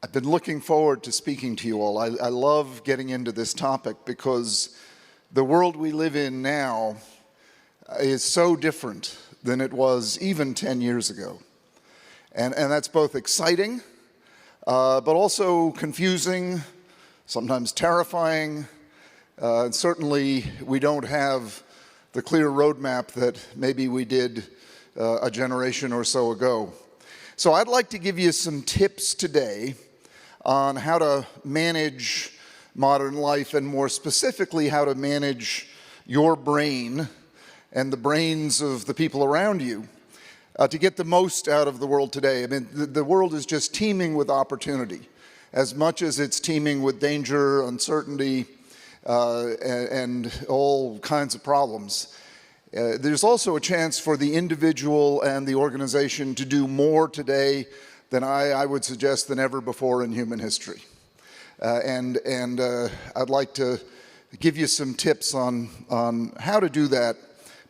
I've been looking forward to speaking to you all. I love getting into this topic because the world we live in now is so different than it was even 10 years ago. And that's both exciting, but also confusing, sometimes terrifying. And certainly we don't have the clear roadmap that maybe we did a generation or so ago. So I'd like to give you some tips today on how to manage modern life, and more specifically, how to manage your brain and the brains of the people around you to get the most out of the world today. I mean, the world is just teeming with opportunity, as much as it's teeming with danger, uncertainty, and all kinds of problems. There's also a chance for the individual and the organization to do more today than I would suggest than ever before in human history. And I'd like to give you some tips on how to do that,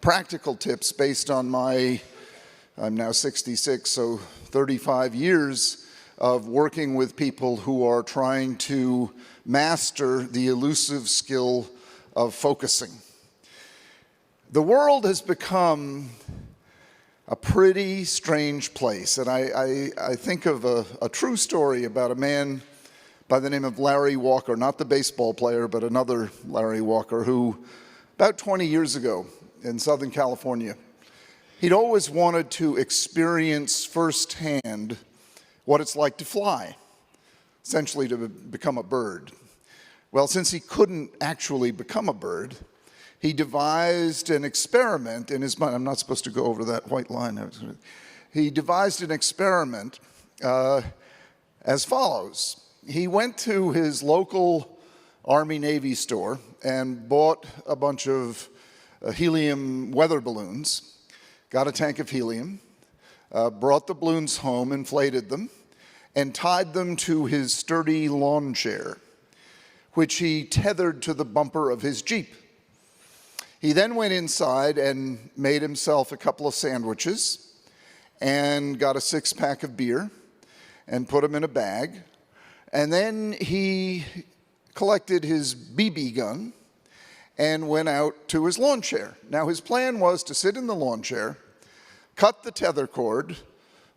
practical tips based on I'm now 66, so 35 years of working with people who are trying to master the elusive skill of focusing. The world has become a pretty strange place, and I think of a true story about a man by the name of Larry Walker, not the baseball player, but another Larry Walker, who about 20 years ago in Southern California, he'd always wanted to experience firsthand what it's like to fly, essentially to become a bird. Well, since he couldn't actually become a bird, he devised an experiment in his mind. I'm not supposed to go over that white line. He devised an experiment as follows. He went to his local Army-Navy store and bought a bunch of helium weather balloons, got a tank of helium, brought the balloons home, inflated them, and tied them to his sturdy lawn chair, which he tethered to the bumper of his Jeep. He then went inside and made himself a couple of sandwiches and got a 6-pack of beer and put them in a bag. And then he collected his BB gun and went out to his lawn chair. Now, his plan was to sit in the lawn chair, cut the tether cord,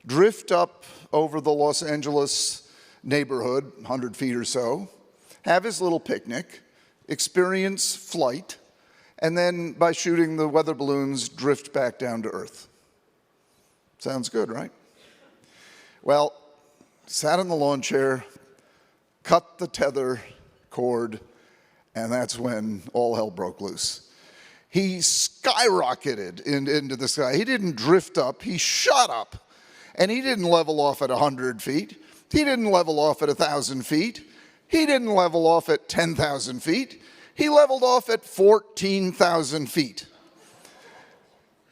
drift up over the Los Angeles neighborhood, 100 feet or so, have his little picnic, experience flight, and then by shooting the weather balloons, drift back down to Earth. Sounds good, right? Well, sat in the lawn chair, cut the tether cord, and that's when all hell broke loose. He skyrocketed into the sky. He didn't drift up, he shot up. And he didn't level off at 100 feet. He didn't level off at 1,000 feet. He didn't level off at 10,000 feet. He leveled off at 14,000 feet.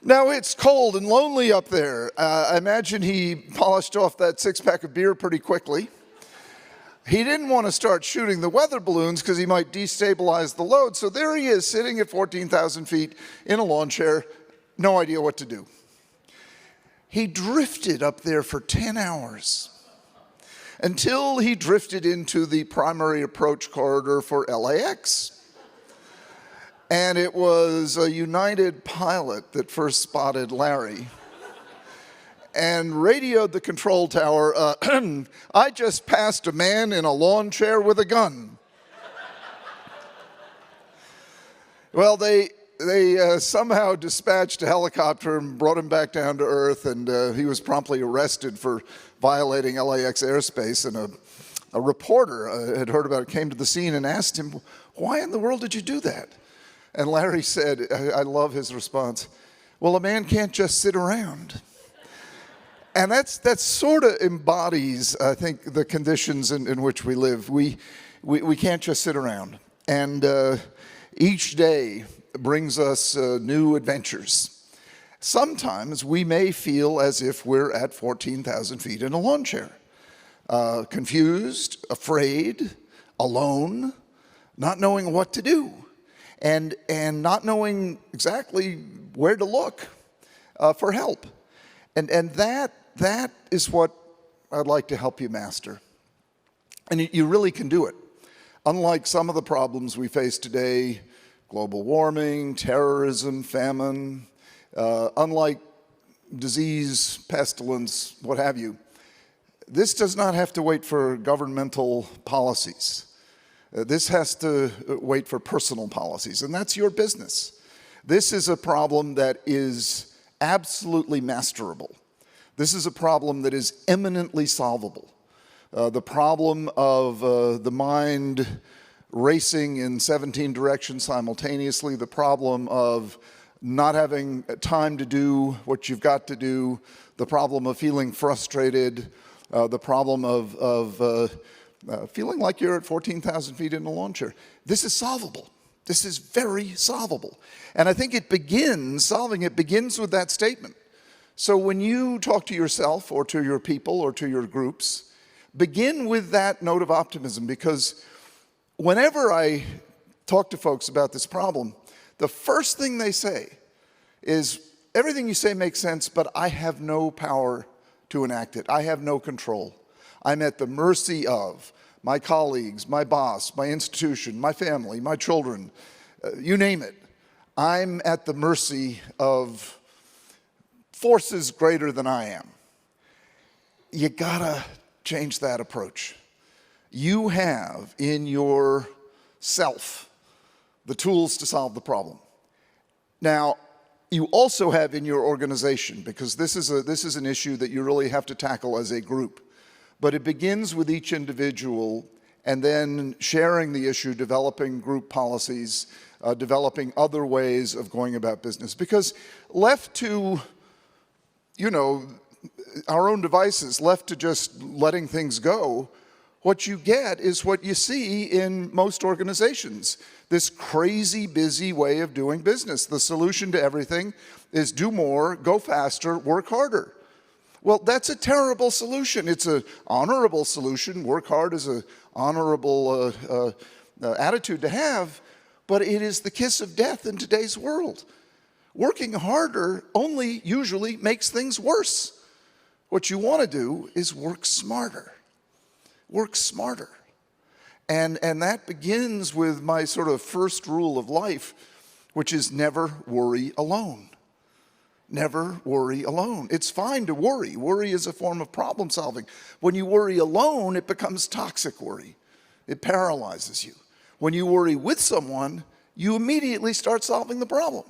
Now, it's cold and lonely up there. I imagine he polished off that 6-pack of beer pretty quickly. He didn't want to start shooting the weather balloons because he might destabilize the load. So there he is, sitting at 14,000 feet in a lawn chair, no idea what to do. He drifted up there for 10 hours until he drifted into the primary approach corridor for LAX. And it was a United pilot that first spotted Larry and radioed the control tower, I just passed a man in a lawn chair with a gun. Well, they somehow dispatched a helicopter and brought him back down to Earth, and he was promptly arrested for violating LAX airspace. And a reporter had heard about it, came to the scene and asked him, "Why in the world did you do that?" And Larry said, I love his response, "Well, a man can't just sit around." And that sort of embodies, I think, the conditions in which we live. We can't just sit around. And each day brings us new adventures. Sometimes we may feel as if we're at 14,000 feet in a lawn chair, confused, afraid, alone, not knowing what to do, and not knowing exactly where to look for help. And that is what I'd like to help you master. And you really can do it. Unlike some of the problems we face today, global warming, terrorism, famine, unlike disease, pestilence, what have you, this does not have to wait for governmental policies. This has to wait for personal policies, and that's your business. This is a problem that is absolutely masterable. This is a problem that is eminently solvable. The problem of the mind racing in 17 directions simultaneously, the problem of not having time to do what you've got to do, the problem of feeling frustrated, the problem of feeling like you're at 14,000 feet in a lawn chair. This is solvable. This is very solvable. And I think solving it begins with that statement. So when you talk to yourself or to your people or to your groups, begin with that note of optimism, because whenever I talk to folks about this problem, the first thing they say is, everything you say makes sense, but I have no power to enact it. I have no control. I'm at the mercy of my colleagues, my boss, my institution, my family, my children, you name it. I'm at the mercy of forces greater than I am. You gotta change that approach. You have in yourself the tools to solve the problem. Now, you also have in your organization, because this is an issue that you really have to tackle as a group, but it begins with each individual and then sharing the issue, developing group policies, developing other ways of going about business. Because left to, our own devices, left to just letting things go, what you get is what you see in most organizations, this crazy busy way of doing business. The solution to everything is do more, go faster, work harder. Well, that's a terrible solution. It's an honorable solution. Work hard is an honorable attitude to have, but it is the kiss of death in today's world. Working harder only usually makes things worse. What you want to do is work smarter. Work smarter. And that begins with my sort of first rule of life, which is never worry alone. Never worry alone. It's fine to worry. Worry is a form of problem solving. When you worry alone, it becomes toxic worry. It paralyzes you. When you worry with someone, you immediately start solving the problem.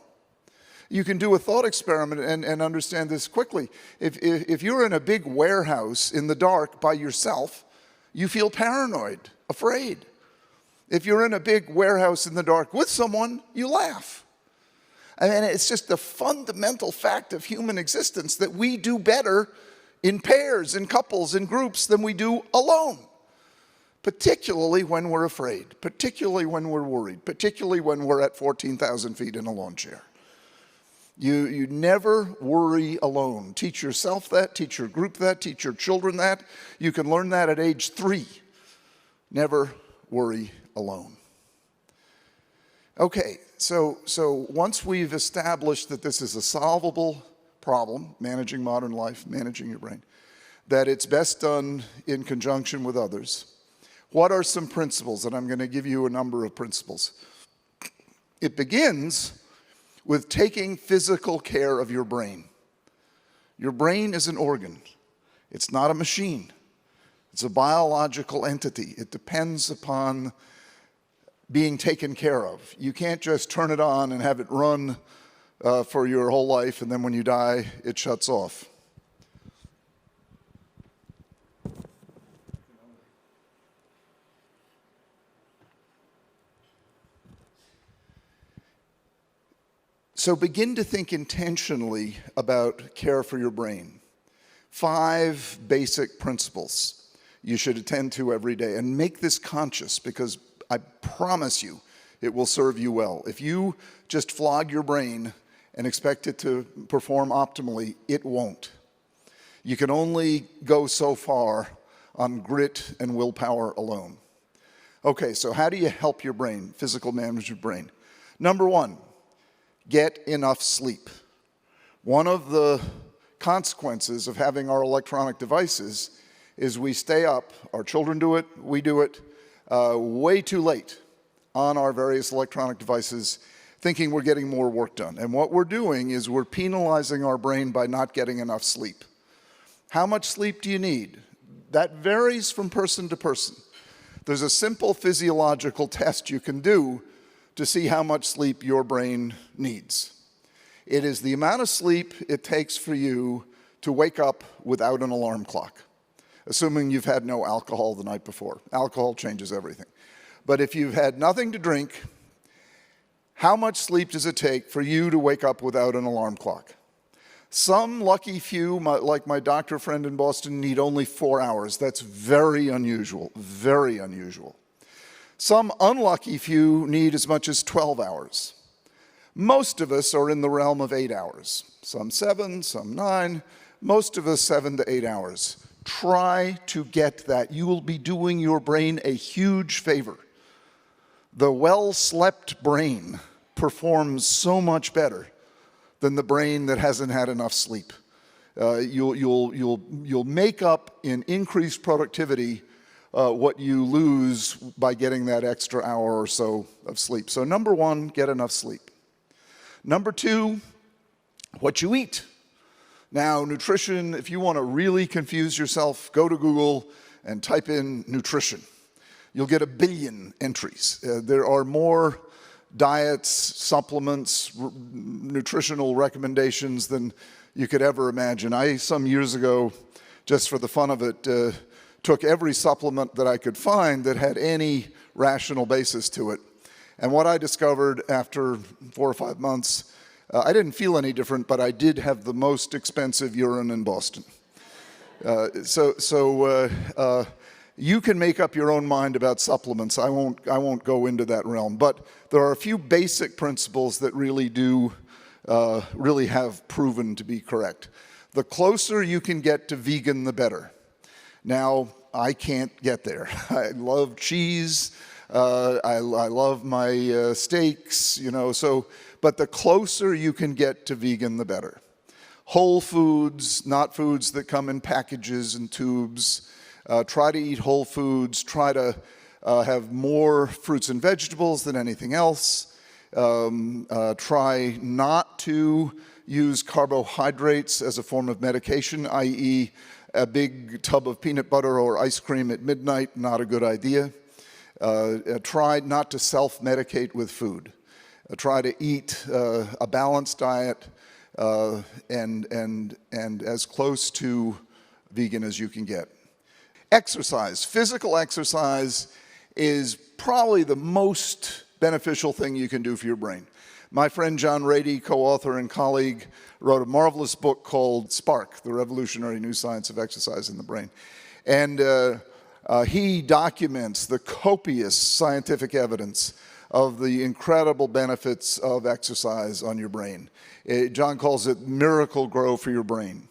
You can do a thought experiment and understand this quickly. If you're in a big warehouse in the dark by yourself, you feel paranoid, afraid. If you're in a big warehouse in the dark with someone, you laugh. I mean, it's just the fundamental fact of human existence that we do better in pairs, in couples, in groups than we do alone. Particularly when we're afraid, particularly when we're worried, particularly when we're at 14,000 feet in a lawn chair. You never worry alone. Teach yourself that, teach your group that, teach your children that. You can learn that at age 3. Never worry alone. Okay, so once we've established that this is a solvable problem, managing modern life, managing your brain, that it's best done in conjunction with others, what are some principles? And I'm going to give you a number of principles. It begins with taking physical care of your brain. Your brain is an organ. It's not a machine. It's a biological entity. It depends upon being taken care of. You can't just turn it on and have it run for your whole life, and then when you die, it shuts off. So begin to think intentionally about care for your brain. 5 basic principles you should attend to every day, and make this conscious, because I promise you it will serve you well. If you just flog your brain and expect it to perform optimally, it won't. You can only go so far on grit and willpower alone. Okay, so how do you help your brain, physical manage your brain? Number 1, get enough sleep. One of the consequences of having our electronic devices is we stay up, our children do it, we do it, way too late on our various electronic devices, thinking we're getting more work done. And what we're doing is we're penalizing our brain by not getting enough sleep. How much sleep do you need? That varies from person to person. There's a simple physiological test you can do to see how much sleep your brain needs. It is the amount of sleep it takes for you to wake up without an alarm clock, assuming you've had no alcohol the night before. Alcohol changes everything. But if you've had nothing to drink, how much sleep does it take for you to wake up without an alarm clock? Some lucky few, like my doctor friend in Boston, need only 4 hours. That's very unusual, very unusual. Some unlucky few need as much as 12 hours. Most of us are in the realm of 8 hours. Some 7, some 9, most of us 7 to 8 hours. Try to get that. You will be doing your brain a huge favor. The well-slept brain performs so much better than the brain that hasn't had enough sleep. You'll make up in increased productivity what you lose by getting that extra hour or so of sleep. So number one, get enough sleep. Number two, what you eat. Now, nutrition, if you want to really confuse yourself, go to Google and type in nutrition. You'll get 1 billion entries. There are more diets, supplements, nutritional recommendations than you could ever imagine. I, some years ago, just for the fun of it, took every supplement that I could find that had any rational basis to it. And what I discovered after 4 or 5 months, I didn't feel any different, but I did have the most expensive urine in Boston. You can make up your own mind about supplements. I won't go into that realm, but there are a few basic principles that really have proven to be correct. The closer you can get to vegan, the better. Now, I can't get there. I love cheese. I love my steaks, but the closer you can get to vegan, the better. Whole foods, not foods that come in packages and tubes. Try to eat whole foods. Try to have more fruits and vegetables than anything else. Try not to use carbohydrates as a form of medication, i.e. a big tub of peanut butter or ice cream at midnight, not a good idea. Try not to self-medicate with food. Try to eat a balanced diet and as close to vegan as you can get. Exercise. Physical exercise is probably the most beneficial thing you can do for your brain. My friend John Rady, co-author and colleague, wrote a marvelous book called Spark, The Revolutionary New Science of Exercise in the Brain. And he documents the copious scientific evidence of the incredible benefits of exercise on your brain. John calls it miracle grow for your brain.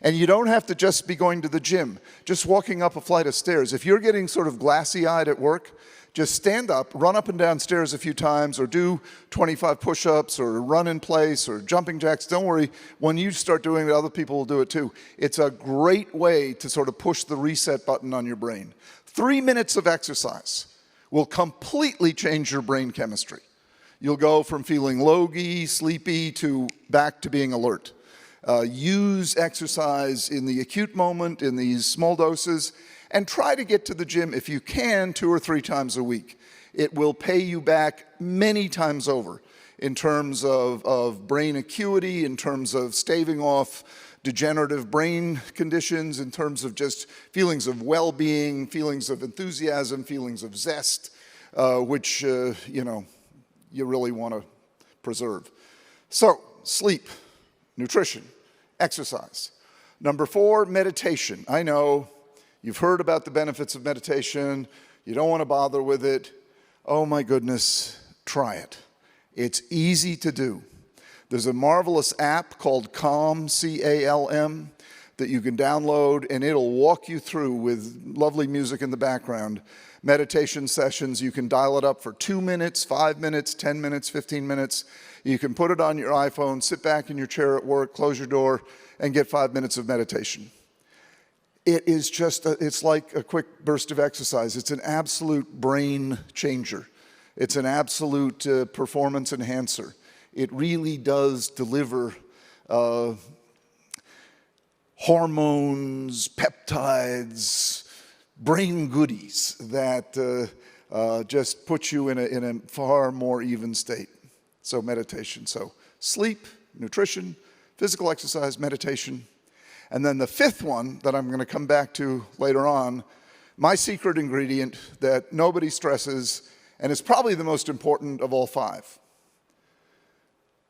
And you don't have to just be going to the gym, just walking up a flight of stairs. If you're getting sort of glassy-eyed at work, just stand up, run up and down stairs a few times, or do 25 push-ups, or run in place, or jumping jacks. Don't worry, when you start doing it, other people will do it too. It's a great way to sort of push the reset button on your brain. 3 minutes of exercise will completely change your brain chemistry. You'll go from feeling logy, sleepy, to back to being alert. Use exercise in the acute moment, in these small doses, and try to get to the gym if you can 2 or 3 times a week. It will pay you back many times over in terms of brain acuity, in terms of staving off degenerative brain conditions, in terms of just feelings of well-being, feelings of enthusiasm, feelings of zest, which you really want to preserve. So, sleep, nutrition, exercise. Number 4, meditation. I know you've heard about the benefits of meditation. You don't want to bother with it. Oh my goodness, try it. It's easy to do. There's a marvelous app called Calm, C-A-L-M, that you can download, and it'll walk you through with lovely music in the background. Meditation sessions, you can dial it up for 2 minutes, 5 minutes, 10 minutes, 15 minutes. You can put it on your iPhone, sit back in your chair at work, close your door, and get 5 minutes of meditation. it is just, it's like a quick burst of exercise. It's an absolute brain changer. It's an absolute performance enhancer. It really does deliver hormones, peptides, brain goodies that just put you in a far more even state. So meditation. So sleep, nutrition, physical exercise, meditation. And then the fifth one that I'm going to come back to later on, my secret ingredient that nobody stresses, and it's probably the most important of all five.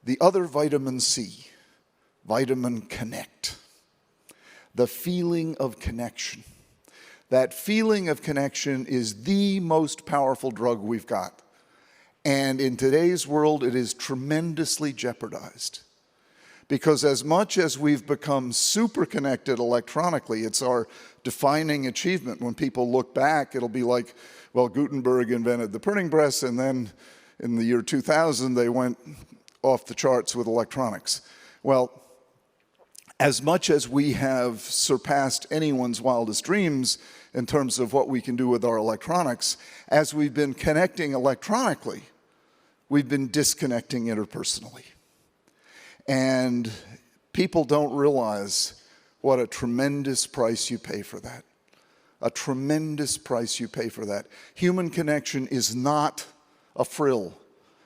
The other vitamin C, vitamin connect. The feeling of connection. That feeling of connection is the most powerful drug we've got. And in today's world, it is tremendously jeopardized. Because as much as we've become super connected electronically, it's our defining achievement. When people look back, it'll be like, well, Gutenberg invented the printing press, and then in the year 2000, they went off the charts with electronics. Well, as much as we have surpassed anyone's wildest dreams in terms of what we can do with our electronics, as we've been connecting electronically, we've been disconnecting interpersonally. And people don't realize what a tremendous price you pay for that. A tremendous price you pay for that. Human connection is not a frill,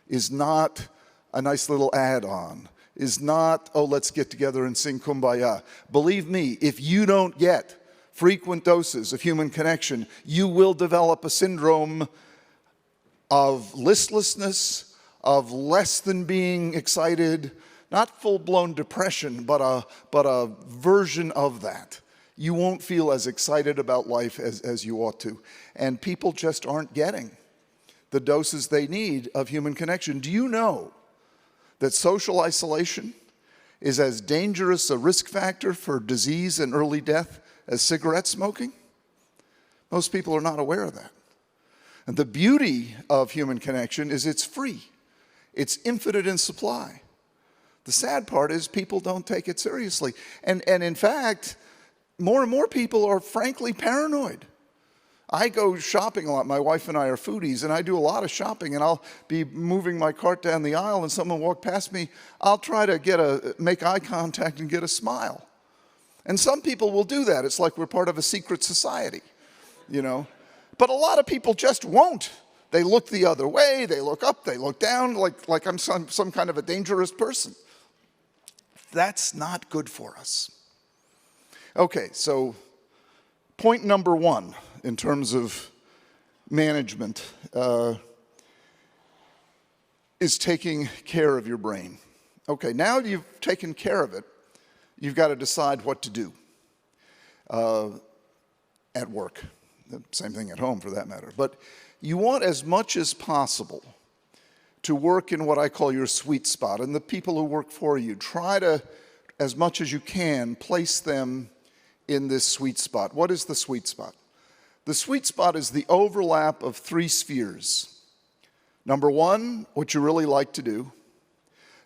is not a nice little add-on, is not, oh, let's get together and sing Kumbaya. Believe me, if you don't get frequent doses of human connection, you will develop a syndrome of listlessness, of less than being excited, not full-blown depression, but a version of that. You won't feel as excited about life as you ought to. And people just aren't getting the doses they need of human connection. Do you know that social isolation is as dangerous a risk factor for disease and early death as cigarette smoking? Most people are not aware of that. And the beauty of human connection is it's free. It's infinite in supply. The sad part is people don't take it seriously. And in fact, more and more people are frankly paranoid. I go shopping a lot. My wife and I are foodies, and I do a lot of shopping, and I'll be moving my cart down the aisle, and someone walk past me. I'll try to make eye contact and get a smile. And some people will do that. It's like we're part of a secret society, you know. But a lot of people just won't. They look the other way, they look up, they look down, like I'm some kind of a dangerous person. That's not good for us. Okay, so point number one in terms of management is taking care of your brain. Okay, now you've taken care of it, you've got to decide what to do at work. Same thing at home for that matter. But you want as much as possible to work in what I call your sweet spot. And the people who work for you, try to, as much as you can, place them in this sweet spot. What is the sweet spot? The sweet spot is the overlap of three spheres. Number one, what you really like to do.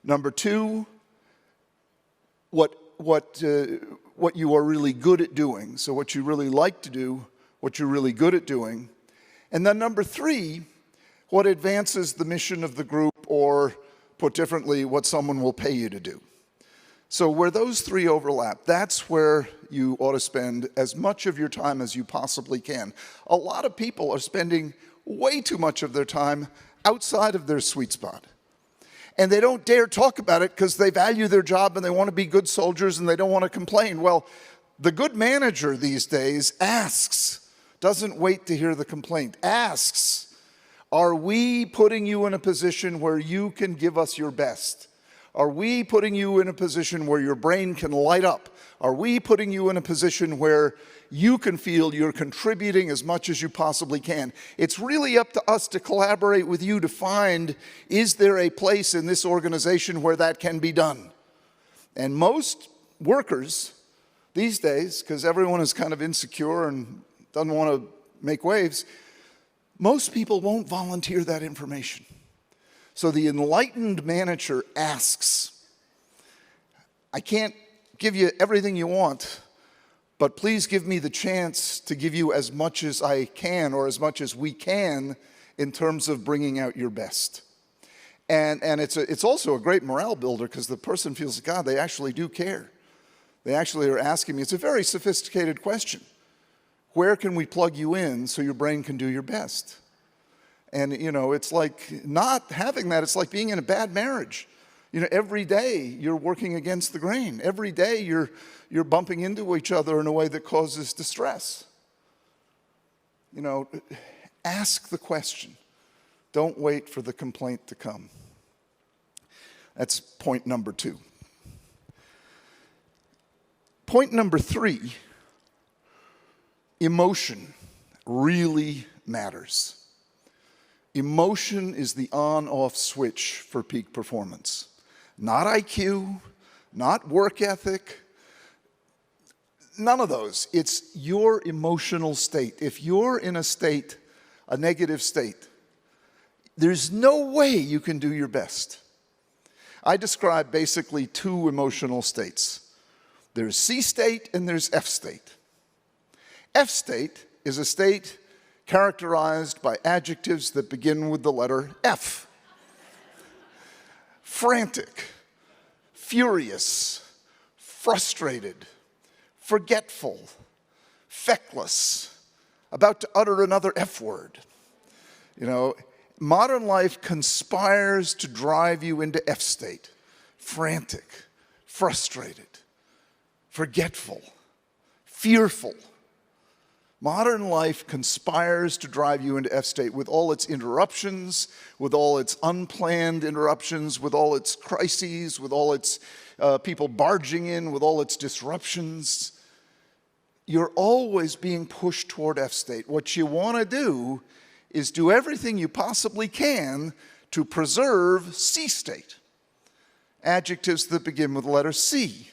Number two, what you are really good at doing. So what you really like to do, what you're really good at doing. And then number three, what advances the mission of the group, or put differently, what someone will pay you to do. So where those three overlap, that's where you ought to spend as much of your time as you possibly can. A lot of people are spending way too much of their time outside of their sweet spot. And they don't dare talk about it because they value their job and they want to be good soldiers and they don't want to complain. Well, the good manager these days asks, doesn't wait to hear the complaint, asks, are we putting you in a position where you can give us your best? Are we putting you in a position where your brain can light up? Are we putting you in a position where you can feel you're contributing as much as you possibly can? It's really up to us to collaborate with you to find, is there a place in this organization where that can be done? And most workers these days, because everyone is kind of insecure and doesn't want to make waves, most people won't volunteer that information. So the enlightened manager asks, I can't give you everything you want, but please give me the chance to give you as much as I can, or as much as we can, in terms of bringing out your best. And it's also a great morale builder, because the person feels, God, they actually do care. They actually are asking me. It's a very sophisticated question. Where can we plug you in so your brain can do your best? And, you know, it's like not having that. It's like being in a bad marriage. You know, every day you're working against the grain. Every day you're bumping into each other in a way that causes distress. You know, ask the question. Don't wait for the complaint to come. That's point number 2. Point number 3, emotion really matters. Emotion is the on-off switch for peak performance. Not IQ, not work ethic, none of those. It's your emotional state. If you're in a state, a negative state, there's no way you can do your best. I describe basically 2 emotional states. There's C state and there's F state. F state is a state characterized by adjectives that begin with the letter F. Frantic, furious, frustrated, forgetful, feckless, about to utter another F word. You know, modern life conspires to drive you into F state. Frantic, frustrated, forgetful, fearful. Modern life conspires to drive you into F state with all its interruptions, with all its unplanned interruptions, with all its crises, with all its people barging in, with all its disruptions. You're always being pushed toward F state. What you want to do is do everything you possibly can to preserve C state. Adjectives that begin with the letter C.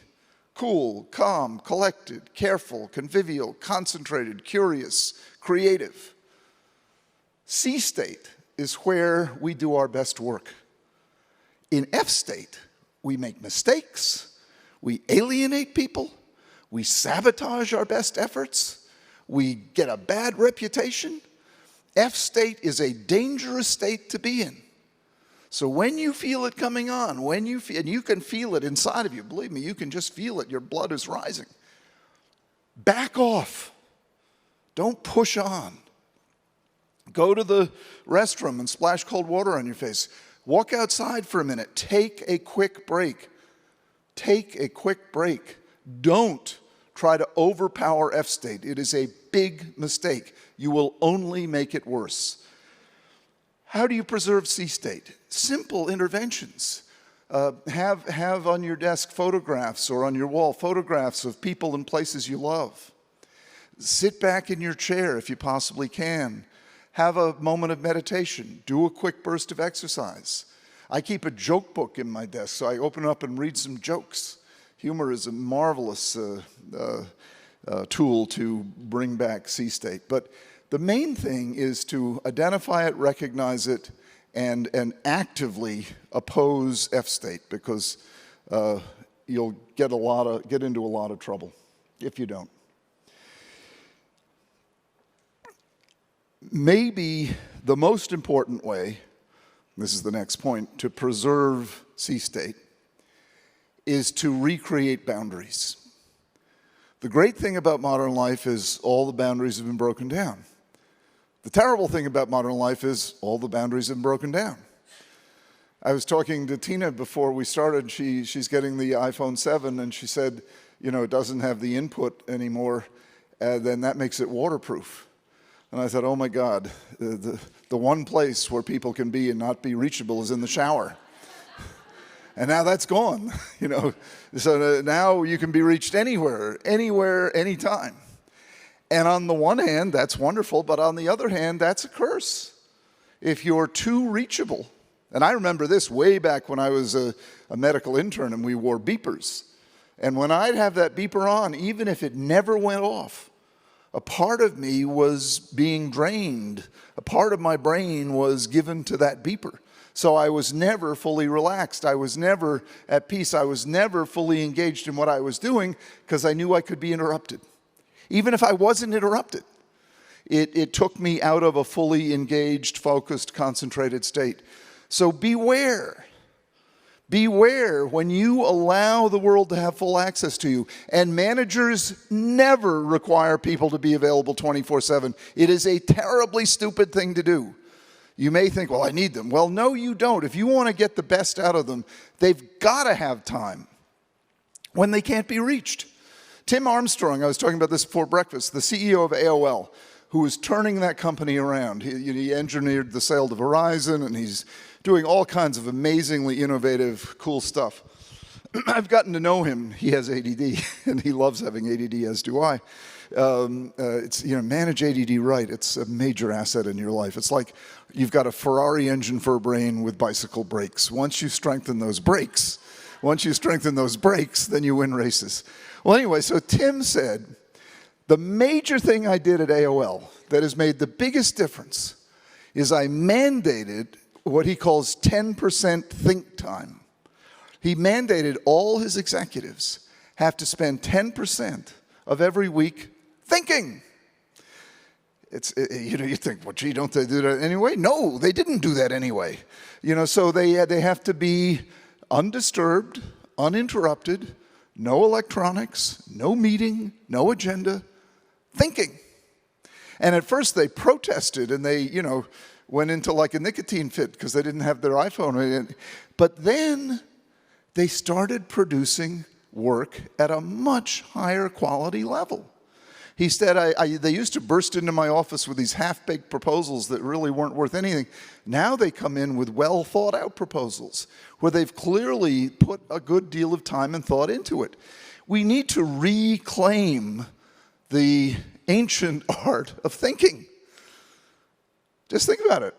Cool, calm, collected, careful, convivial, concentrated, curious, creative. C state is where we do our best work. In F state, we make mistakes, we alienate people, we sabotage our best efforts, we get a bad reputation. F state is a dangerous state to be in. So when you feel it coming on, and you can feel it inside of you, believe me, you can just feel it, your blood is rising. Back off. Don't push on. Go to the restroom and splash cold water on your face. Walk outside for a minute. Take a quick break. Take a quick break. Don't try to overpower F state. It is a big mistake. You will only make it worse. How do you preserve C state? Simple interventions. Have on your desk photographs, or on your wall photographs of people and places you love. Sit back in your chair if you possibly can. Have a moment of meditation. Do a quick burst of exercise. I keep a joke book in my desk, so I open up and read some jokes. Humor is a marvelous tool to bring back C state. But the main thing is to identify it, recognize it, and actively oppose F state, because you'll get into a lot of trouble if you don't. Maybe the most important way, this is the next point, to preserve C state is to recreate boundaries. The great thing about modern life is all the boundaries have been broken down. The terrible thing about modern life is all the boundaries have been broken down. I was talking to Tina before we started. She's getting the iPhone 7, and she said, you know, it doesn't have the input anymore, then that makes it waterproof. And I thought, oh my God, the one place where people can be and not be reachable is in the shower. And now that's gone, you know. So now you can be reached anywhere, anytime. And on the one hand, that's wonderful, but on the other hand, that's a curse. If you're too reachable, and I remember this way back when I was a medical intern and we wore beepers. And when I'd have that beeper on, even if it never went off, a part of me was being drained. A part of my brain was given to that beeper. So I was never fully relaxed. I was never at peace. I was never fully engaged in what I was doing because I knew I could be interrupted. even if I wasn't interrupted. It took me out of a fully engaged, focused, concentrated state. So beware. Beware when you allow the world to have full access to you. And managers never require people to be available 24/7. It is a terribly stupid thing to do. You may think, well, I need them. Well, no, you don't. If you want to get the best out of them, they've got to have time when they can't be reached. Tim Armstrong, I was talking about this before breakfast, the CEO of AOL, who was turning that company around. He engineered the sale to Verizon, and he's doing all kinds of amazingly innovative, cool stuff. I've gotten to know him. He has ADD, and he loves having ADD, as do I. Manage ADD right. It's a major asset in your life. It's like you've got a Ferrari engine for a brain with bicycle brakes. Once you strengthen those brakes, then you win races. Well, anyway, so Tim said, the major thing I did at AOL that has made the biggest difference is I mandated what he calls 10% think time. He mandated all his executives have to spend 10% of every week thinking. You think, well, gee, don't they do that anyway? No, they didn't do that anyway. So they have to be undisturbed, uninterrupted, no electronics, no meeting, no agenda, thinking. And at first they protested and they, went into like a nicotine fit because they didn't have their iPhone. But then they started producing work at a much higher quality level. He said, they used to burst into my office with these half-baked proposals that really weren't worth anything. Now they come in with well-thought-out proposals where they've clearly put a good deal of time and thought into it. We need to reclaim the ancient art of thinking. Just think about it.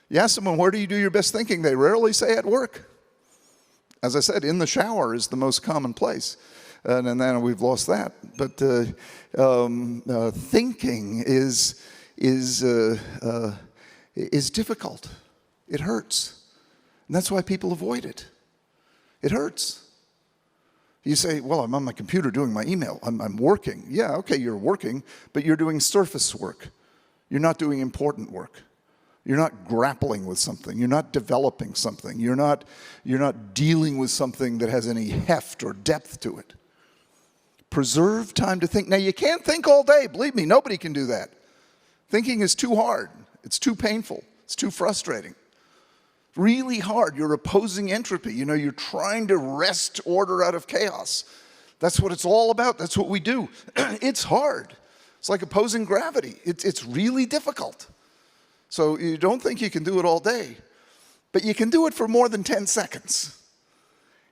You ask someone, where do you do your best thinking? They rarely say at work. As I said, in the shower is the most common place. And then we've lost that. But thinking is difficult. It hurts. And that's why people avoid it. It hurts. You say, well, I'm on my computer doing my email. I'm working. Yeah, okay, you're working, but you're doing surface work. You're not doing important work. You're not grappling with something. You're not developing something. You're not dealing with something that has any heft or depth to it. Preserve time to think. Now, you can't think all day. Believe me, nobody can do that. Thinking is too hard. It's too painful. It's too frustrating. Really hard. You're opposing entropy. You're trying to wrest order out of chaos. That's what it's all about. That's what we do. It's hard. It's like opposing gravity. It's really difficult. So you don't think you can do it all day, but you can do it for more than 10 seconds.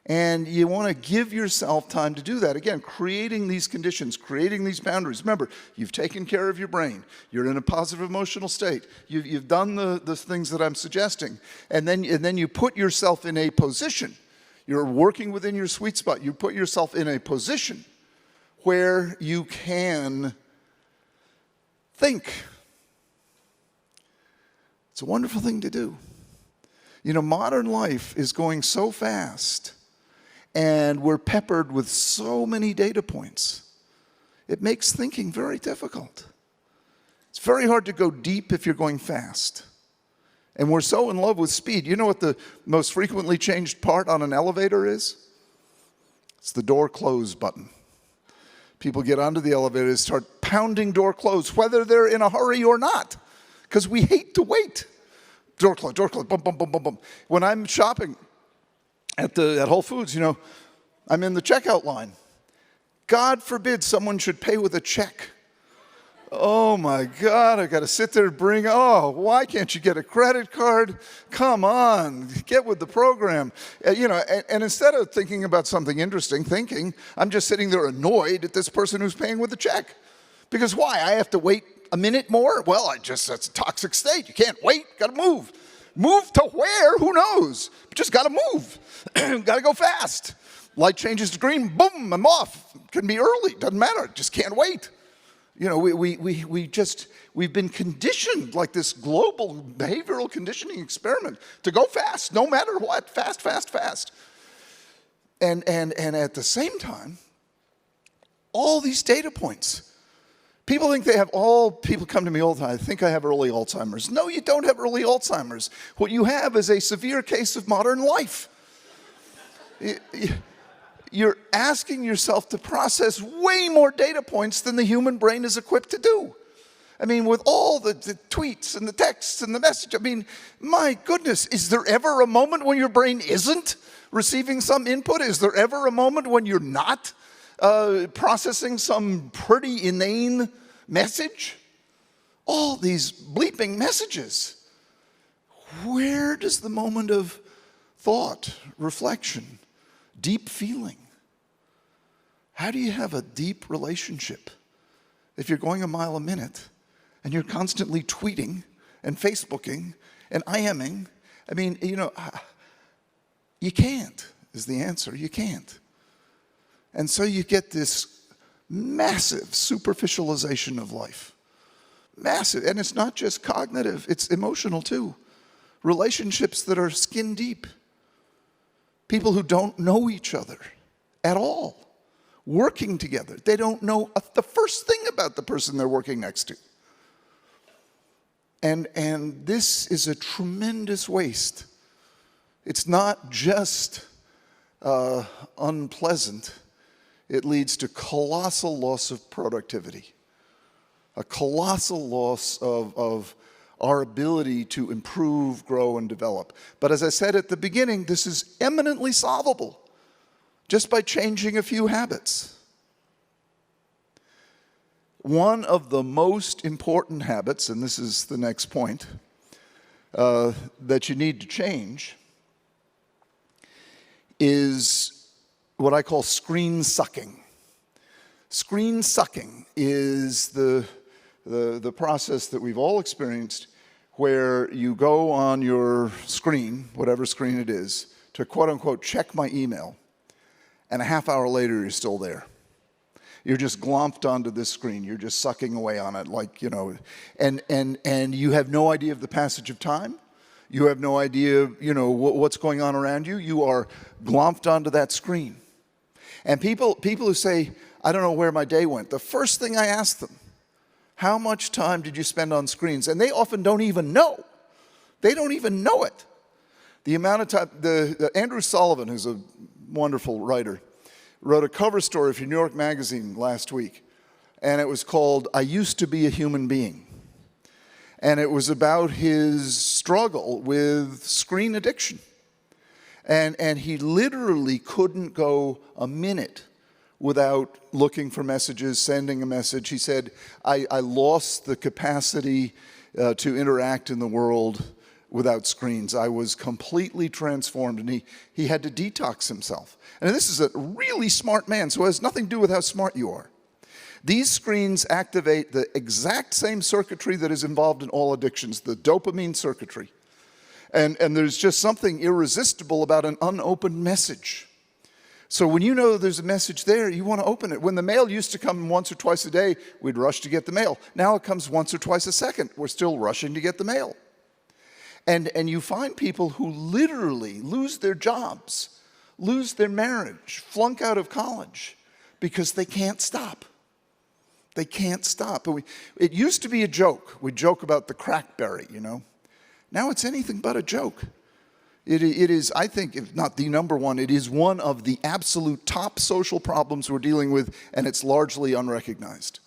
And you want to give yourself time to do that. Again, creating these conditions, creating these boundaries. Remember, you've taken care of your brain. You're in a positive emotional state. You've done the things that I'm suggesting. And then you put yourself in a position. You're working within your sweet spot. You put yourself in a position where you can think. It's a wonderful thing to do. Modern life is going so fast, and we're peppered with so many data points. It makes thinking very difficult. It's very hard to go deep if you're going fast. And we're so in love with speed. You know what the most frequently changed part on an elevator is? It's the door close button. People get onto the elevator and start pounding door close, whether they're in a hurry or not, because we hate to wait. Door close, bum, bum, bum, bum, bum. When I'm shopping at Whole Foods, I'm in the checkout line. God forbid someone should pay with a check. Oh my God, I got to sit there and why can't you get a credit card? Come on, get with the program. And instead of thinking about something interesting, I'm just sitting there annoyed at this person who's paying with a check. Because why? I have to wait a minute more? Well, that's a toxic state. You can't wait, got to move. Move to where? Who knows? Just got to move. Got to go fast. Light changes to green, boom, I'm off. Can be early, doesn't matter, just can't wait. We've been conditioned like this global behavioral conditioning experiment to go fast, no matter what, fast, fast, fast. And at the same time, all these data points People come to me all the time, I think I have early Alzheimer's. No, you don't have early Alzheimer's. What you have is a severe case of modern life. You're asking yourself to process way more data points than the human brain is equipped to do. I mean, with all the tweets and the texts and the message, I mean, my goodness, is there ever a moment when your brain isn't receiving some input? Is there ever a moment when you're not processing some pretty inane message? All these bleeping messages. Where does the moment of thought, reflection, deep feeling? How do you have a deep relationship if you're going a mile a minute and you're constantly tweeting and Facebooking and IMing? I mean, you can't, is the answer. You can't. And so you get this massive superficialization of life. Massive. And it's not just cognitive, it's emotional too. Relationships that are skin deep. People who don't know each other at all. Working together. They don't know the first thing about the person they're working next to. And this is a tremendous waste. It's not just unpleasant. It leads to colossal loss of productivity. A colossal loss of our ability to improve, grow, and develop. But as I said at the beginning, this is eminently solvable just by changing a few habits. One of the most important habits, and this is the next point, that you need to change is what I call screen sucking. Screen sucking is the process that we've all experienced where you go on your screen, whatever screen it is, to quote-unquote check my email, and a half hour later you're still there. You're just glomped onto this screen. You're just sucking away on it and you have no idea of the passage of time. You have no idea, what's going on around you. You are glomped onto that screen. And people who say, I don't know where my day went, the first thing I ask them, how much time did you spend on screens? And they often don't even know. They don't even know it. The amount of time, Andrew Sullivan, who's a wonderful writer, wrote a cover story for New York Magazine last week, and it was called, I Used to Be a Human Being. And it was about his struggle with screen addiction. And he literally couldn't go a minute without looking for messages, sending a message. He said, I lost the capacity to interact in the world without screens. I was completely transformed, and he had to detox himself. And this is a really smart man, so it has nothing to do with how smart you are. These screens activate the exact same circuitry that is involved in all addictions, the dopamine circuitry. And there's just something irresistible about an unopened message. So when you know there's a message there, you want to open it. When the mail used to come once or twice a day, we'd rush to get the mail. Now it comes once or twice a second. We're still rushing to get the mail. And you find people who literally lose their jobs, lose their marriage, flunk out of college because they can't stop. They can't stop. It used to be a joke. We'd joke about the crackberry, Now it's anything but a joke. It is, I think, if not the number one, it is one of the absolute top social problems we're dealing with, and it's largely unrecognized.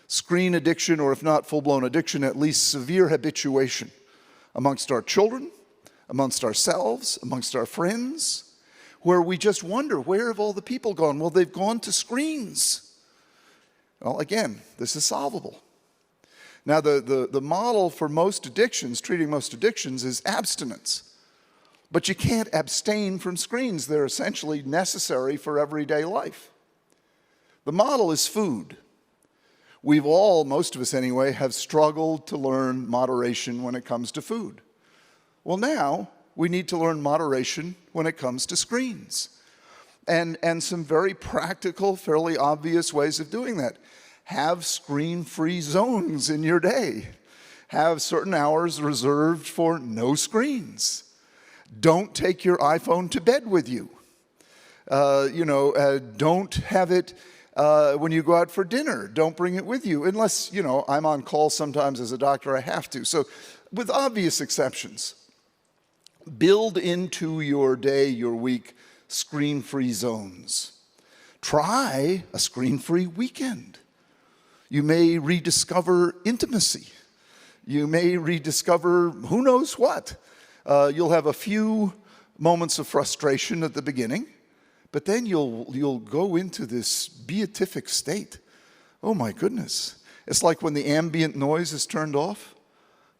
Screen addiction, or if not full-blown addiction, at least severe habituation amongst our children, amongst ourselves, amongst our friends, where we just wonder, where have all the people gone? Well, they've gone to screens. Well, again, this is solvable. Now, the model for most addictions, treating most addictions, is abstinence. But you can't abstain from screens. They're essentially necessary for everyday life. The model is food. We've all, most of us anyway, have struggled to learn moderation when it comes to food. Well, now we need to learn moderation when it comes to screens. And some very practical, fairly obvious ways of doing that. Have screen-free zones in your day. Have certain hours reserved for no screens. Don't take your iPhone to bed with you. Don't have it When you go out for dinner, don't bring it with you, unless, you know, I'm on call sometimes as a doctor, I have to. So with obvious exceptions, build into your day, your week, screen-free zones. Try a screen-free weekend. You may rediscover intimacy. You may rediscover who knows what. You'll have a few moments of frustration at the beginning, but then you'll go into this beatific state. Oh my goodness. It's like when the ambient noise is turned off.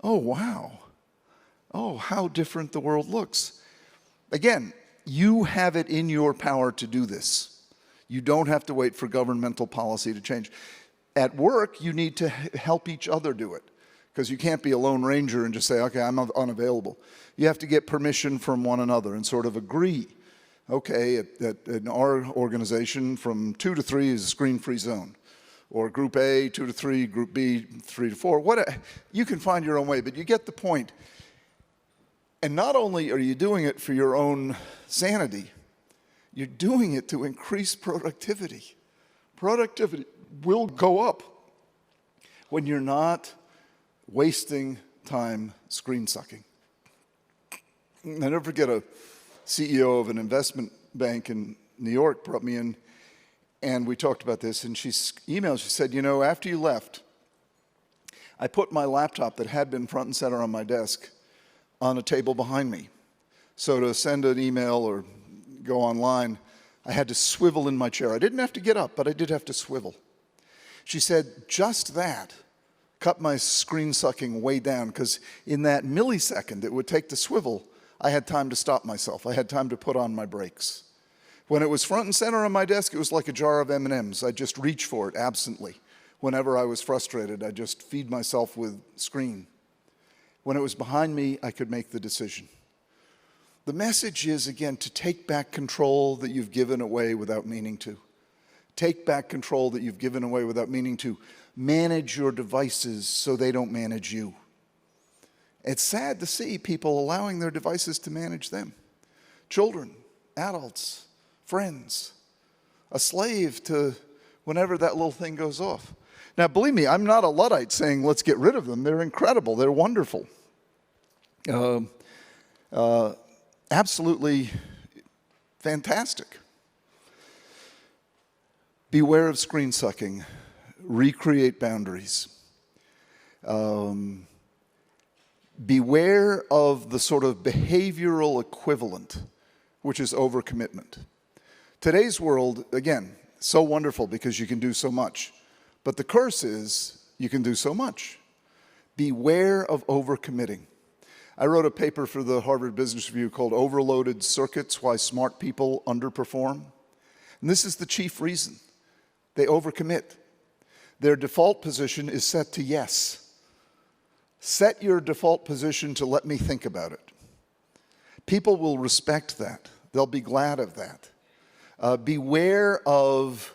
Oh wow. Oh, how different the world looks. Again, you have it in your power to do this. You don't have to wait for governmental policy to change. At work, you need to help each other do it, because you can't be a lone ranger and just say, okay, I'm unavailable. You have to get permission from one another and sort of agree. Okay, in our organization, from 2 to 3 is a screen-free zone. Or Group A, 2 to 3, Group B, 3 to 4. You can find your own way, but you get the point. And not only are you doing it for your own sanity, you're doing it to increase productivity. Productivity will go up when you're not wasting time screen sucking. I never forget, a CEO of an investment bank in New York brought me in, and we talked about this, and she emailed, she said, you know, after you left, I put my laptop that had been front and center on my desk on a table behind me. So to send an email or go online, I had to swivel in my chair. I didn't have to get up, but I did have to swivel. She said, just that cut my screen sucking way down, because in that millisecond it would take to swivel, I had time to stop myself. I had time to put on my brakes. When it was front and center on my desk, it was like a jar of M&Ms. I'd just reach for it absently. Whenever I was frustrated, I'd just feed myself with screen. When it was behind me, I could make the decision. The message is, again, to take back control that you've given away without meaning to. Take back control that you've given away without meaning to. Manage your devices so they don't manage you. It's sad to see people allowing their devices to manage them. Children, adults, friends, a slave to whenever that little thing goes off. Now, believe me, I'm not a Luddite saying let's get rid of them. They're incredible. They're wonderful. Absolutely fantastic. Beware of screen sucking. Recreate boundaries. Beware of the sort of behavioral equivalent, which is overcommitment. Today's world, again, so wonderful because you can do so much. But the curse is you can do so much. Beware of overcommitting. I wrote a paper for the Harvard Business Review called Overloaded Circuits, Why Smart People Underperform. And this is the chief reason. They overcommit. Their default position is set to yes. Set your default position to let me think about it. People will respect that. They'll be glad of that. Beware of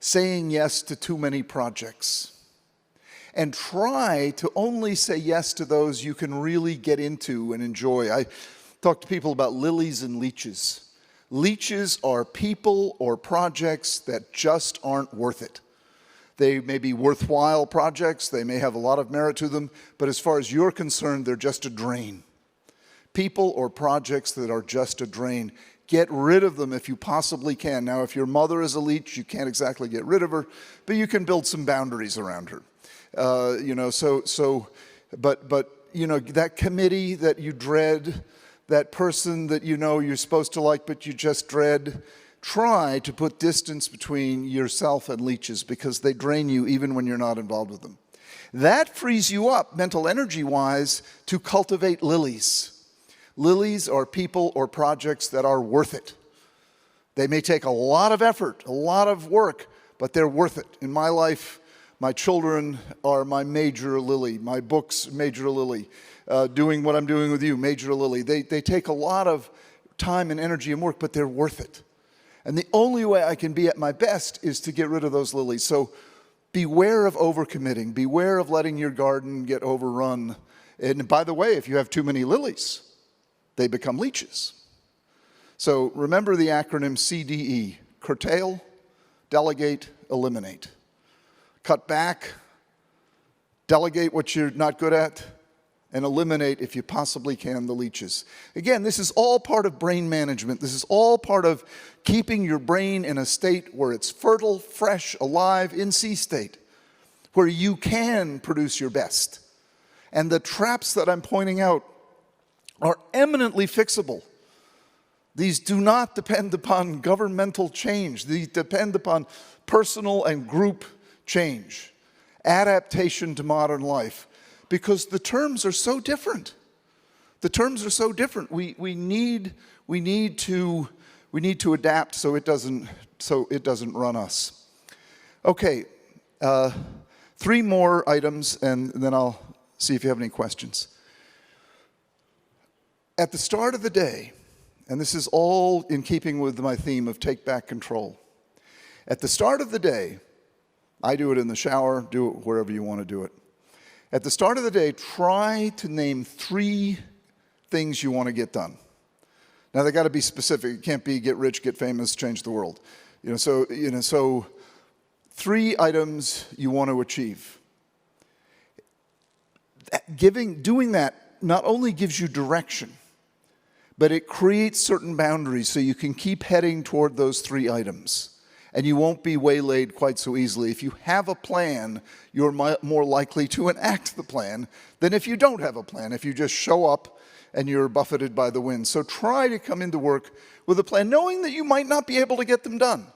saying yes to too many projects. And try to only say yes to those you can really get into and enjoy. I talk to people about lilies and leeches. Leeches are people or projects that just aren't worth it. They may be worthwhile projects, they may have a lot of merit to them, but as far as you're concerned, they're just a drain. People or projects that are just a drain. Get rid of them if you possibly can. Now, if your mother is a leech, you can't exactly get rid of her, but you can build some boundaries around her. But that committee that you dread, that person that you know you're supposed to like but you just dread, try to put distance between yourself and leeches, because they drain you even when you're not involved with them. That frees you up, mental energy-wise, to cultivate lilies. Lilies are people or projects that are worth it. They may take a lot of effort, a lot of work, but they're worth it. In my life, my children are my major lily. My books, major lily. Doing what I'm doing with you, major lily. They take a lot of time and energy and work, but they're worth it. And the only way I can be at my best is to get rid of those lilies. So beware of overcommitting. Beware of letting your garden get overrun. And by the way, if you have too many lilies, they become leeches. So remember the acronym CDE: curtail, delegate, eliminate. Cut back, delegate what you're not good at, and eliminate, if you possibly can, the leeches. Again, this is all part of brain management. This is all part of keeping your brain in a state where it's fertile, fresh, alive, in sea state, where you can produce your best. And the traps that I'm pointing out are eminently fixable. These do not depend upon governmental change. These depend upon personal and group change, adaptation to modern life, because the terms are so different. The terms are so different. We need to adapt so it doesn't run us. Okay, 3 more items, and then I'll see if you have any questions. At the start of the day, and this is all in keeping with my theme of take back control. At the start of the day, I do it in the shower, do it wherever you want to do it. At the start of the day, try to name 3 things you want to get done. Now, they got to be specific. It can't be get rich, get famous, change the world. So 3 items you want to achieve. Doing that not only gives you direction, but it creates certain boundaries so you can keep heading toward those 3 items. And you won't be waylaid quite so easily. If you have a plan, you're more likely to enact the plan than if you don't have a plan, if you just show up and you're buffeted by the wind. So try to come into work with a plan, knowing that you might not be able to get them done.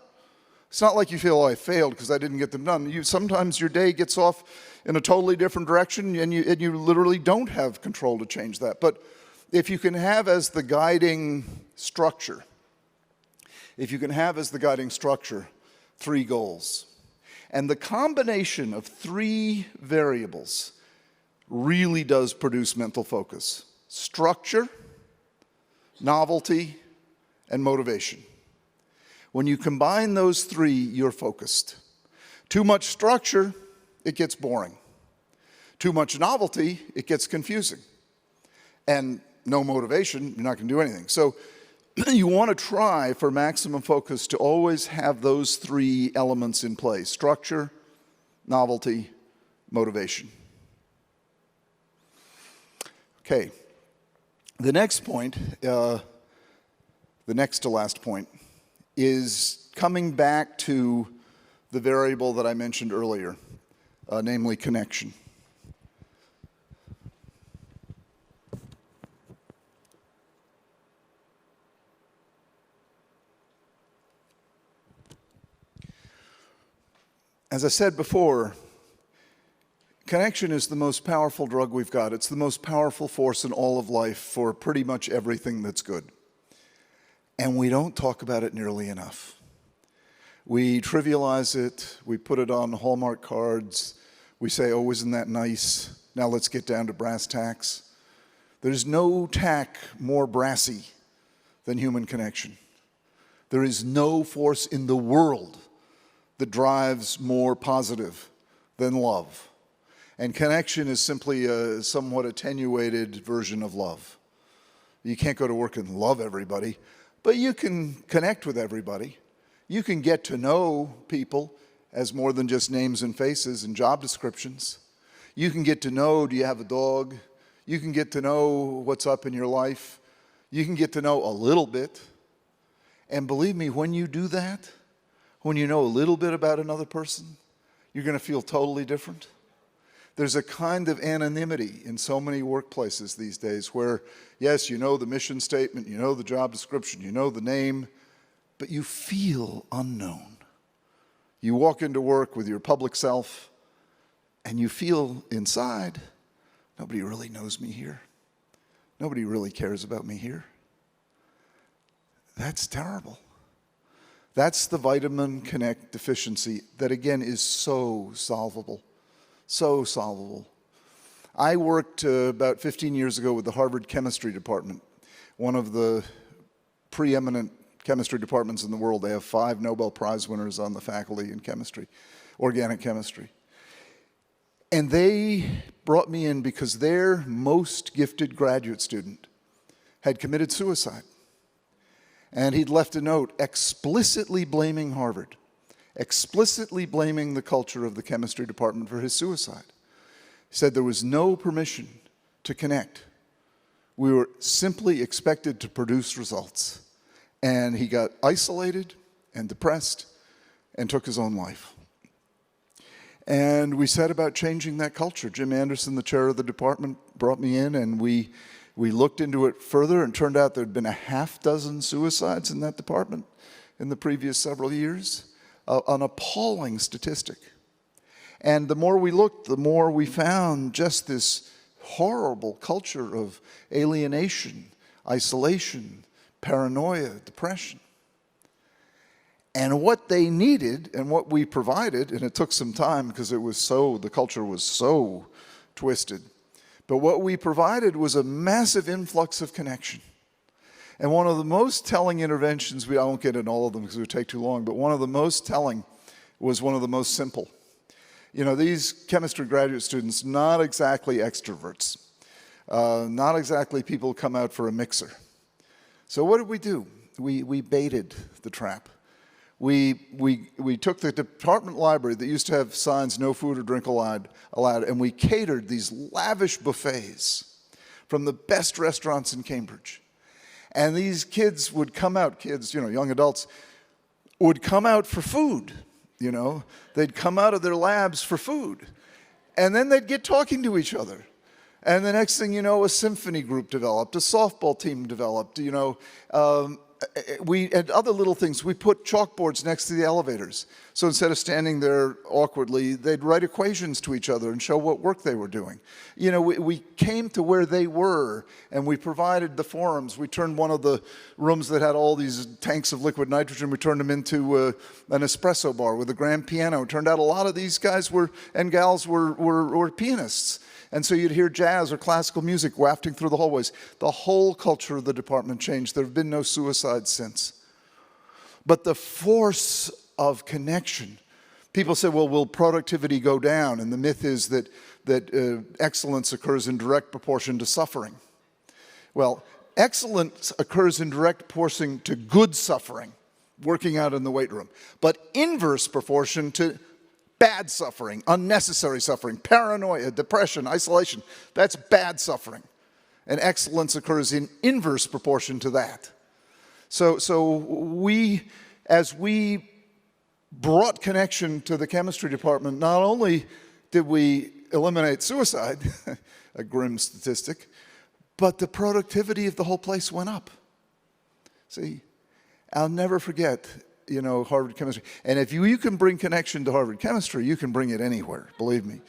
It's not like you feel, oh, I failed because I didn't get them done. Sometimes your day gets off in a totally different direction, and you literally don't have control to change that. But if you can have as the guiding structure, 3 goals, and the combination of 3 variables really does produce mental focus: structure, novelty, and motivation. When you combine those 3, you're focused. Too much structure, it gets boring. Too much novelty, it gets confusing. And no motivation, you're not going to do anything. So you want to try for maximum focus to always have those 3 elements in place: structure, novelty, motivation. Okay, the next point, the next to last point, is coming back to the variable that I mentioned earlier, namely connection. As I said before, connection is the most powerful drug we've got. It's the most powerful force in all of life for pretty much everything that's good. And we don't talk about it nearly enough. We trivialize it. We put it on Hallmark cards. We say, oh, isn't that nice? Now let's get down to brass tacks. There's no tack more brassy than human connection. There is no force in the world that drives more positive than love. And connection is simply a somewhat attenuated version of love. You can't go to work and love everybody, but you can connect with everybody. You can get to know people as more than just names and faces and job descriptions. You can get to know, do you have a dog? You can get to know what's up in your life. You can get to know a little bit. And believe me, when you do that, when you know a little bit about another person, you're going to feel totally different. There's a kind of anonymity in so many workplaces these days where, yes, you know the mission statement, you know the job description, you know the name, but you feel unknown. You walk into work with your public self, and you feel inside, nobody really knows me here. Nobody really cares about me here. That's terrible. That's the vitamin connect deficiency that, again, is so solvable. So solvable. I worked about 15 years ago with the Harvard Chemistry Department, one of the preeminent chemistry departments in the world. They have 5 Nobel Prize winners on the faculty in chemistry, organic chemistry. And they brought me in because their most gifted graduate student had committed suicide. And he'd left a note explicitly blaming Harvard explicitly blaming the culture of the chemistry department for his suicide. He said there was no permission to connect. We were simply expected to produce results. And he got isolated and depressed and took his own life. And we set about changing that culture. Jim Anderson, the chair of the department, brought me in, and we looked into it further, and turned out there had been a half dozen suicides in that department in the previous several years, an appalling statistic. And the more we looked, the more we found just this horrible culture of alienation, isolation, paranoia, depression. And what they needed and what we provided, and it took some time because the culture was so twisted, but what we provided was a massive influx of connection. And one of the most telling interventions, I won't get into all of them because it would take too long, but one of the most telling was one of the most simple. You know, these chemistry graduate students, not exactly extroverts, not exactly people who come out for a mixer. So what did we do? We baited the trap. We took the department library that used to have signs, no food or drink allowed, and we catered these lavish buffets from the best restaurants in Cambridge. And these kids would come out, young adults, would come out for food, They'd come out of their labs for food. And then they'd get talking to each other. And the next thing you know, a symphony group developed, a softball team developed, we had other little things. We put chalkboards next to the elevators. So instead of standing there awkwardly, they'd write equations to each other and show what work they were doing. We came to where they were, and we provided the forums. We turned one of the rooms that had all these tanks of liquid nitrogen, we turned them into an espresso bar with a grand piano. It turned out a lot of these guys and gals were pianists. And so you'd hear jazz or classical music wafting through the hallways. The whole culture of the department changed. There have been no suicides since. But the force of connection, people say, well, will productivity go down? And the myth is that excellence occurs in direct proportion to suffering. Well, excellence occurs in direct proportion to good suffering, working out in the weight room, but inverse proportion to bad suffering, unnecessary suffering, paranoia, depression, isolation. That's bad suffering. And excellence occurs in inverse proportion to that. So as we brought connection to the chemistry department, not only did we eliminate suicide, a grim statistic, but the productivity of the whole place went up. See, I'll never forget Harvard chemistry. And if you can bring connection to Harvard chemistry, you can bring it anywhere, believe me.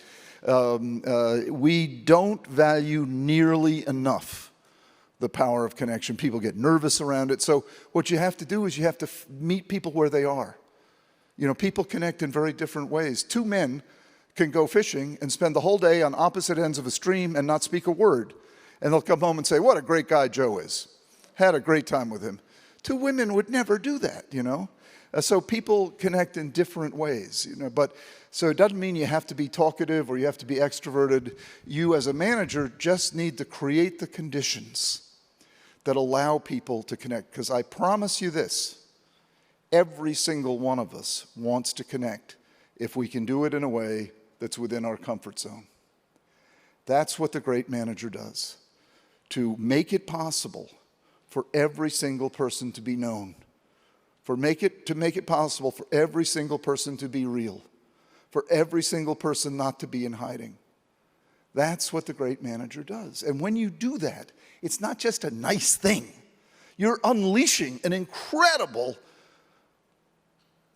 We don't value nearly enough the power of connection. People get nervous around it. So what you have to do is you have to meet people where they are. People connect in very different ways. Two men can go fishing and spend the whole day on opposite ends of a stream and not speak a word. And they'll come home and say, what a great guy Joe is. Had a great time with him. Two women would never do that, So people connect in different ways, so it doesn't mean you have to be talkative or you have to be extroverted. You as a manager just need to create the conditions that allow people to connect. Because I promise you this, every single one of us wants to connect if we can do it in a way that's within our comfort zone. That's what the great manager does, to make it possible for every single person to be known. To make it possible for every single person to be real, for every single person not to be in hiding. That's what the great manager does. And when you do that, it's not just a nice thing. You're unleashing an incredible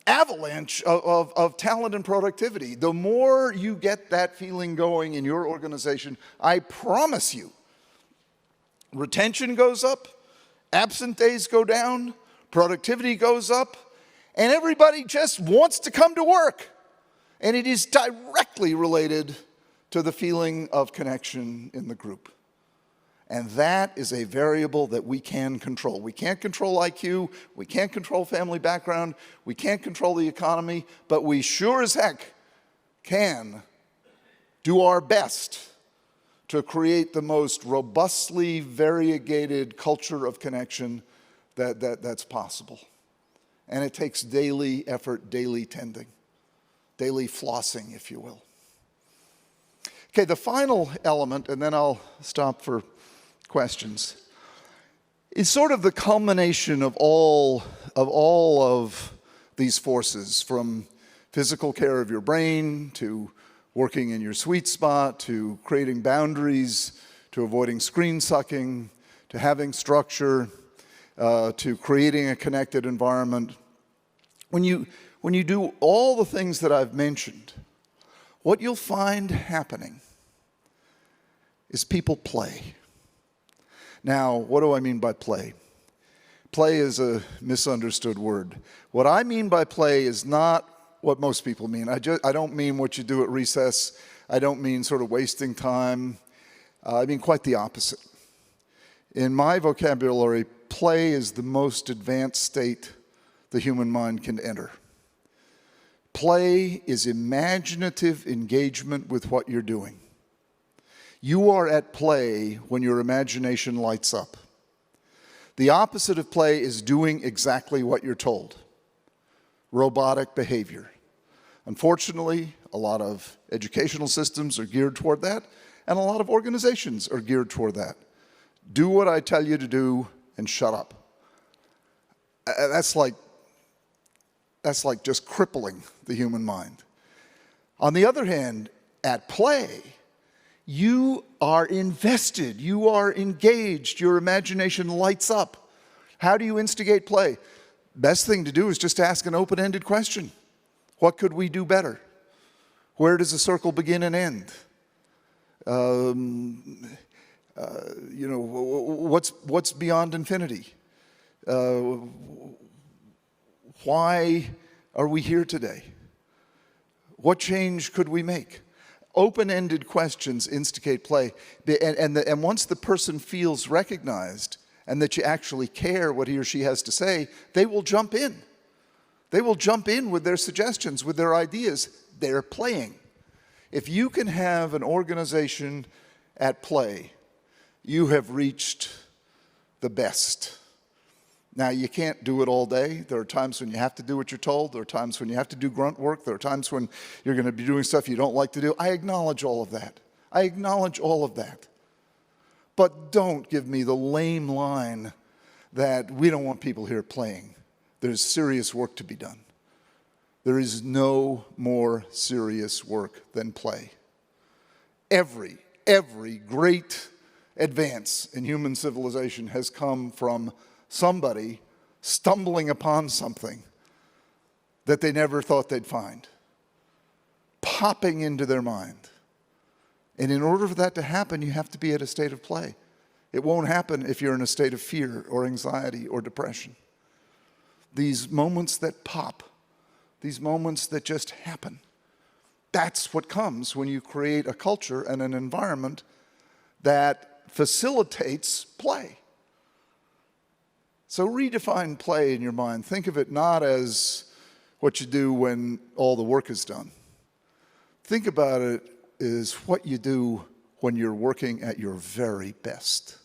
avalanche of talent and productivity. The more you get that feeling going in your organization, I promise you, retention goes up, absent days go down, productivity goes up, and everybody just wants to come to work. And it is directly related to the feeling of connection in the group. And that is a variable that we can control. We can't control IQ, we can't control family background, we can't control the economy, but we sure as heck can do our best to create the most robustly variegated culture of connection that's possible. And it takes daily effort, daily tending, daily flossing, if you will. Okay, the final element, and then I'll stop for questions, is sort of the culmination of all of these forces, from physical care of your brain, to working in your sweet spot, to creating boundaries, to avoiding screen sucking, to having structure, to creating a connected environment. When you do all the things that I've mentioned, what you'll find happening is people play. Now, what do I mean by play? Play is a misunderstood word. What I mean by play is not what most people mean. I don't mean what you do at recess. I don't mean sort of wasting time. I mean quite the opposite. In my vocabulary, play is the most advanced state the human mind can enter. Play is imaginative engagement with what you're doing. You are at play when your imagination lights up. The opposite of play is doing exactly what you're told. Robotic behavior. Unfortunately, a lot of educational systems are geared toward that, and a lot of organizations are geared toward that. Do what I tell you to do and shut up. That's like just crippling the human mind. On the other hand, at play, you are invested, you are engaged, your imagination lights up. How do you instigate play? Best thing to do is just ask an open-ended question. What could we do better? Where does the circle begin and end? What's beyond infinity? Why are we here today? What change could we make? Open-ended questions instigate play. And once the person feels recognized and that you actually care what he or she has to say, they will jump in. They will jump in with their suggestions, with their ideas. They're playing. If you can have an organization at play, you have reached the best. Now, you can't do it all day. There are times when you have to do what you're told. There are times when you have to do grunt work. There are times when you're going to be doing stuff you don't like to do. I acknowledge all of that. I acknowledge all of that. But don't give me the lame line that we don't want people here playing. There's serious work to be done. There is no more serious work than play. Every great advance in human civilization has come from somebody stumbling upon something that they never thought they'd find, popping into their mind. And in order for that to happen, you have to be at a state of play. It won't happen if you're in a state of fear or anxiety or depression. These moments that pop, these moments that just happen, that's what comes when you create a culture and an environment that facilitates play. So redefine play in your mind. Think of it not as what you do when all the work is done. Think about it as what you do when you're working at your very best.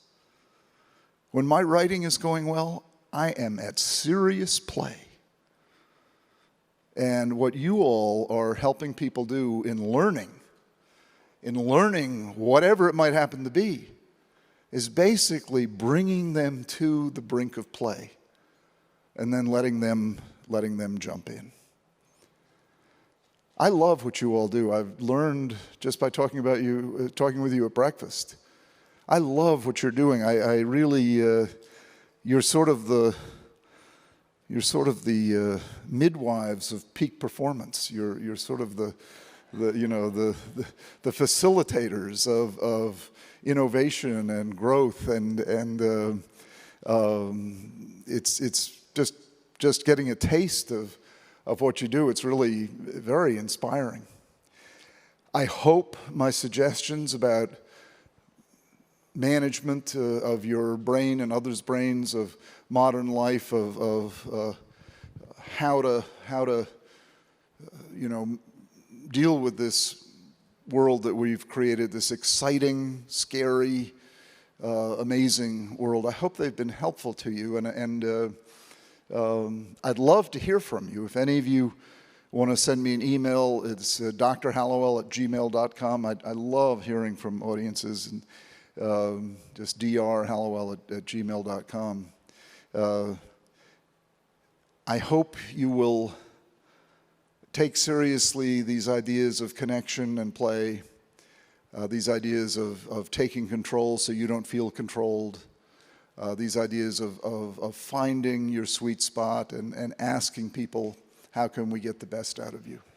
When my writing is going well, I am at serious play. And what you all are helping people do in learning whatever it might happen to be, is basically bringing them to the brink of play and then letting them jump in. I love what you all do. I've learned just by talking with you at breakfast. I love what you're doing. I really, you're sort of the midwives of peak performance. You're sort of the facilitators of innovation and growth, and it's just getting a taste of what you do. It's really very inspiring. I hope my suggestions about management of your brain and others' brains, of modern life, of how to deal with this world that we've created, this exciting, scary, amazing world. I hope they've been helpful to you, and I'd love to hear from you. If any of you want to send me an email, it's drhallowell@gmail.com. I love hearing from audiences, and just drhallowell@gmail.com. I hope you will take seriously these ideas of connection and play, these ideas of taking control so you don't feel controlled, these ideas of finding your sweet spot and asking people, how can we get the best out of you?